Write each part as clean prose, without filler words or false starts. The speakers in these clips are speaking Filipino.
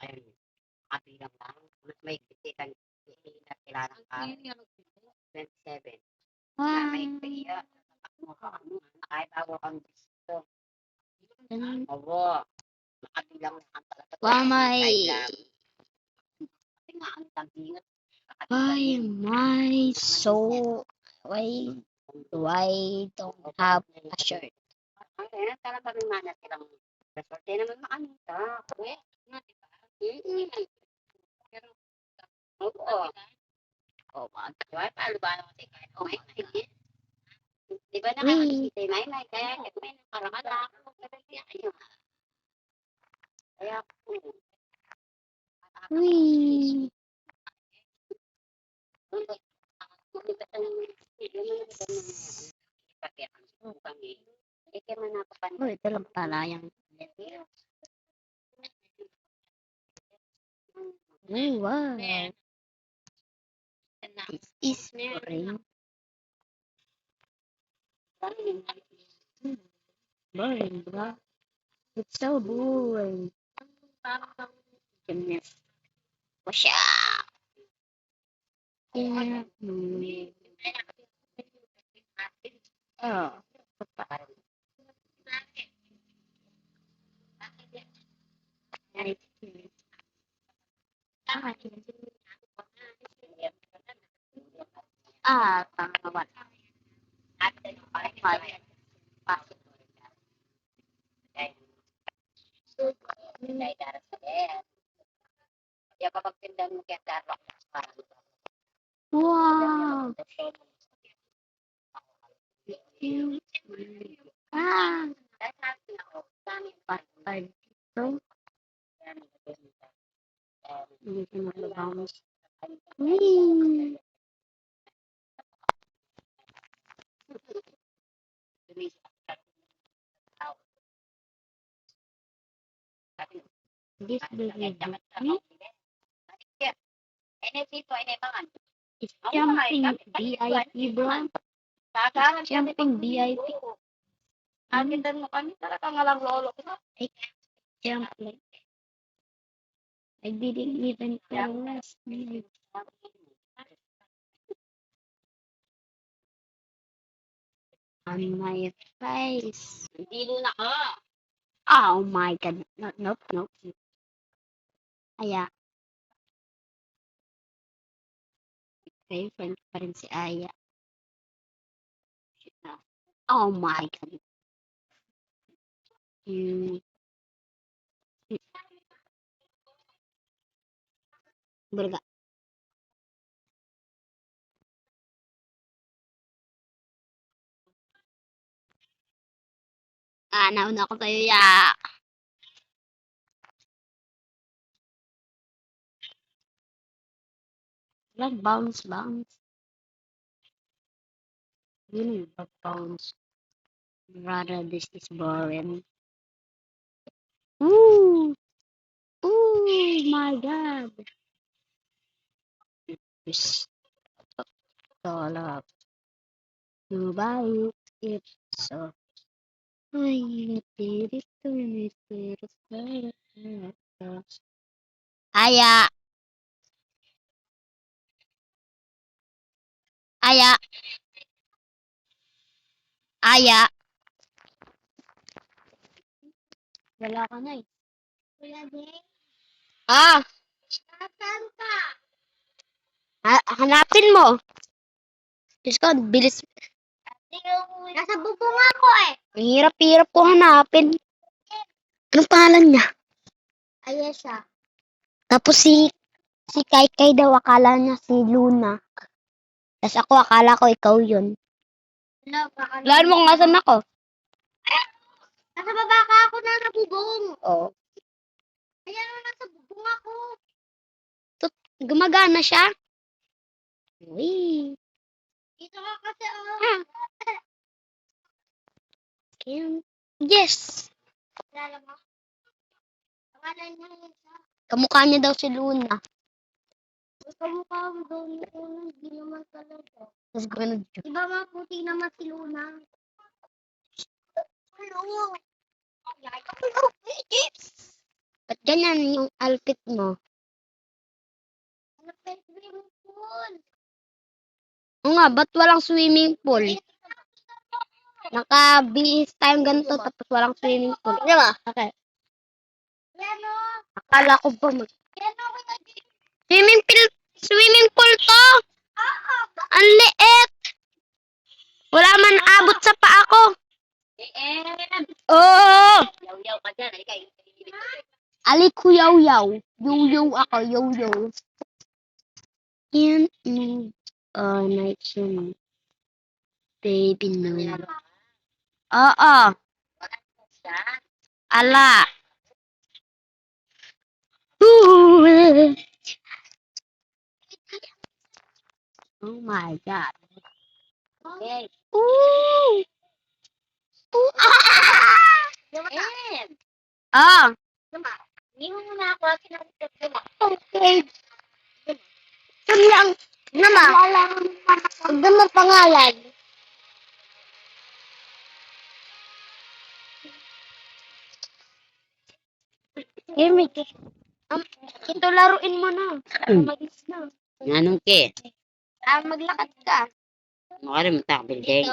ayun, kabilang lang. Mas may kailangan ka 27. Na may kaya kahit ako ang gusto. Oo, nakabilang lang talaga. Why Ang tabigat. why don't have a shirt? Ay, talaga may mana silang resort. Di naman makanita. Uwe, nga, di ba? Pero, oo. Oo, diba? Paano ba naman si Kyle? Okay, hindi. Di ba nakakakita yung may kaya may nakaramala ako. Pero kaya kayo. Kaya, Uy. Oh, ito lang pala yung wow. This is boring. Boring, bro. It's so boring. Washa. Yeah. Oh. Tama. Wow. Ah. Patay. So, hindi ko mag-bounce. Whee! This baby is jumping VIP, bro. Jumping VIP. Agitan mo kami, talaga nga lang lolo ko. Jump like I didn't even press on my face. Dilo na ka. Oh my god. Nope. Aya. Okay, friend pa rin si Aya. Oh my god. Berga. Nauna ko sa'yo, ya. Bounce. Yun yung bounce. Rather, this is boring. Ooh, my god. This all up. To buy it so. Ay, Aya. Wala ka na eh. Kuya Jay? Nasaan ka? Hanapin mo. Diyos ko, bilis. Nasa bubong ako eh. Ang hirap-hirap ko hanapin. Anong pangalan niya? Ayesha. Tapos si Kai daw akala niya si Luna. Tapos ako akala ko ikaw yun. Laan mo kung asan ako. Nasa baba ka ako nasa bubong. Oo. Ayan o, nasa bubong ako. Gumagana siya? Uy. Dito ka kasi Yes. Kilala mo? Pangalan niya yun siya. Kamukha niya daw si Luna. Kamukha mo daw ni Luna, hindi naman talaga. Tapos ganun siya. Diba maputi naman si Luna? Hello. Hello, bitches. Ba't ganyan yung outfit mo? Oo nga, ba't walang swimming pool? Naka-bihis tayong ganito tapos walang swimming pool. Di ba? Okay. Akala ko ba swimming pool to? Ang liit! Wala man abot sa paa ko. Oo! Yaw-yaw ka dyan. Halika, Ali ko yaw-yaw. Yaw-yaw ako, yaw-yaw. Yan, night yun. Baby, no. Oo. Ala. Oh my God. Okay. Ooh. Ooh. Ah! Ah. Hindi mo muna ako kinakita. Okay. Saan lang? Nama. Huwag mo pangalan. Game. Ito laruin mo na. Magis na. Anong ke? Maglakad ka. Mukha rin matakbilding.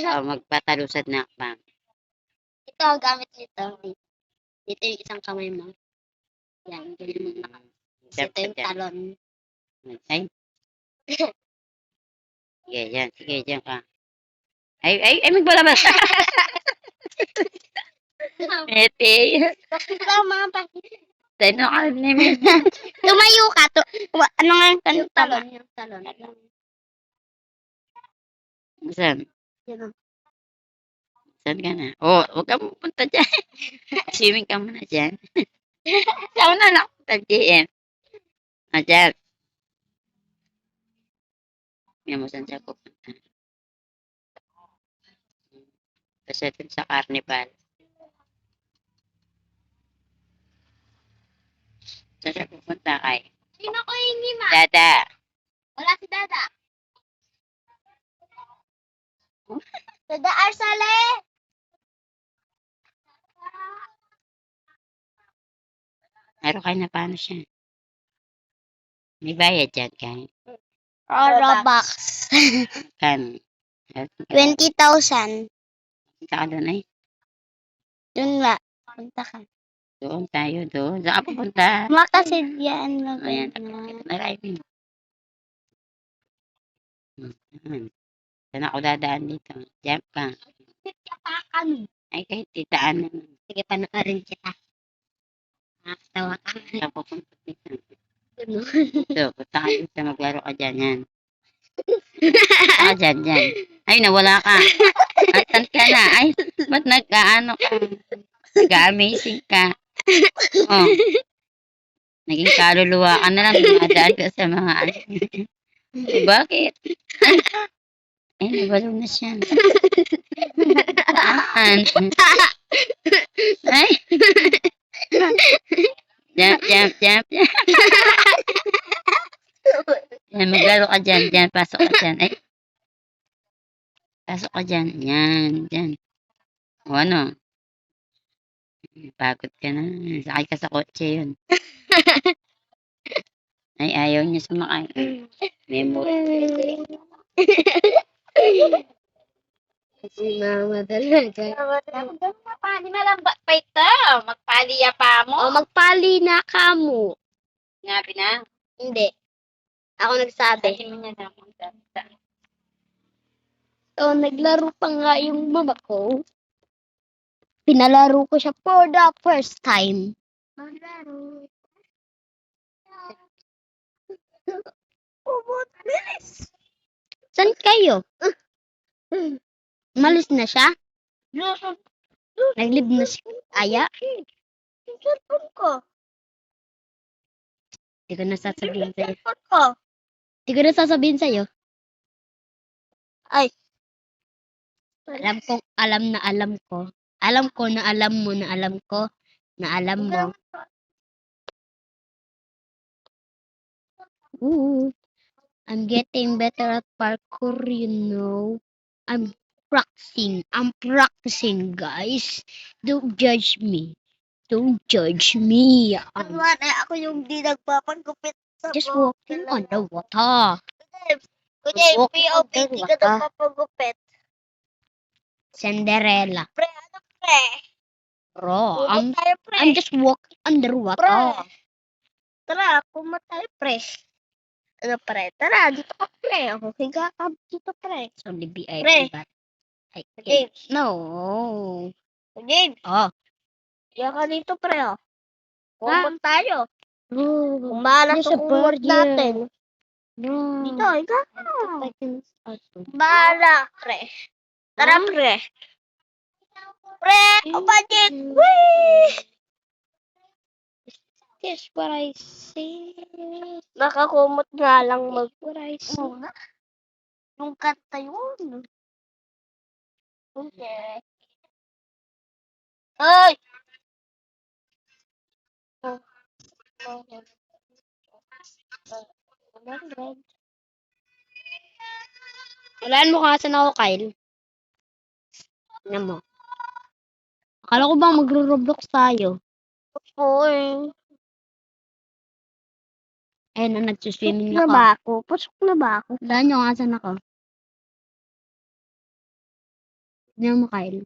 Magpatalusad na pa. Ito, gamit nito. Dito yung isang kamay mo. Yan, ganyan mo na. Ito yung talon. Ay. Sige, yan. Sige, dyan ka. Ay, magbalabas. Ete. Tama pa. Tano ka namin. Tumayo ka. Ano nga yung talon? Yung talon. Saan? Yan. Saan ka na? Oh, huwag ka pupunta dyan. Swimming ka muna dyan. Saan na nakapunta dyan? Dyan. Yan mo saan siya pupunta. Kasi dun sa carnival. Saan siya pupunta kay? Sino ko hingi, ma? Dada. Wala si Dada. Dada Arsale! Meron kayo na paano siya? May bayad dyan kayo. Robux. Kan. 20,000. Punta ka doon ay. Doon nga. Punta ka. Doon tayo doon. Saan ka pupunta? Makasidyan lang. Ayan. Marami. Saan ako dadaan dito? Jump ka. Ay, kahit titaan naman. Sige, panoorin kita. Nakakatawa ka. Saan pupunta dito? Ito, punta ka dito. Maglaro ka dyan. Yan. Punta ka dyan, dyan. Ay, nawala ka. Ay, saan ka na? Ay, ba't nagkaano ka? Nag-amazing ka. Oh. Naging kaluluwa ka na lang. Dumadaan ka sa mga ano. Bakit? Ay, nabalo na siya. Saan? Ay. Jump, jump, jump. Yan, maglaro ka dyan. Dyan, pasok ka dyan. Ay. Pasok ka dyan. Yan, dyan. O ano? Pagod ka na. Sakay ka sa kotse yun. Ay, ayaw niya sumakay. Memory. Si mama talaga. Magpali na lang ba pa ito? Magpali pa mo? O, magpali na ka mo. Ngabi na. Hindi. Ako nagsabi. Sabi mo niya na magdanta. So, naglaro pa nga yung mama ko. Pinalaro ko siya for the first time. Maglaro. Bilis! Saan kayo? Umalis na siya? Naglib na si Aya? Yung cellphone ko. Hindi ko na sasabihin sa'yo. Hindi ko na sasabihin sa'yo. Ay. Alam na alam ko. Alam ko na alam mo na alam ko na alam mo. Ooh. I'm getting better at parkour, you know. practicing. I'm practicing, guys. Don't judge me. Don't judge me. I'm Ako yung di nagpapagupit sa just walking on the water. Kuya, yung Walking POV, on the di ka water. nagpapagupit. Cinderella. Pre, ano pre? Bro, Kumot tayo pre. I'm just walking underwater. Pre. Tara, kumot tayo pre. Ano pre? Tara, dito ka pre. Ako higa ka dito pre. So, the VIP Pre. but I James. no. James, Oh. higa ka dito pre oh. Kumot tayo. No. Kung bahala There's sa a kumot bird here. natin. No. Dito, higa ka. I can Bahala pre. Tara Huh? pre. Pre, kapatid. Wee! Guess what I say. Nakakumot nga lang What I say. muna. Yung kanta yun. Okay. Ay! Walaan mo kung asan ako, Kyle. Tingnan mo. Akala ko ba magro-roblox tayo? Uy. Ayun na, nagsuswimming Na ako. ba ako? Pasok na ba ako? Walaan nyo kung asan ako. Tingnan mo, Kyle.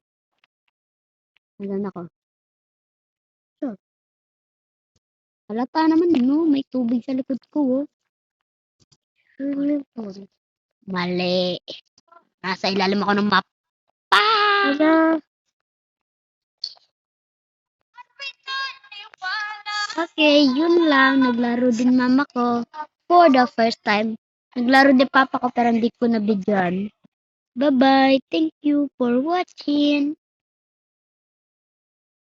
Walaan ako. Sure. Halata naman, no? May tubig sa likod ko, oh. Mali. Nasa ilalim ako ng map. Wala. Okay, yun lang. Naglaro din mama ko. For the first time. Naglaro din papa ko pero hindi ko nabigyan. Bye-bye. Thank you for watching.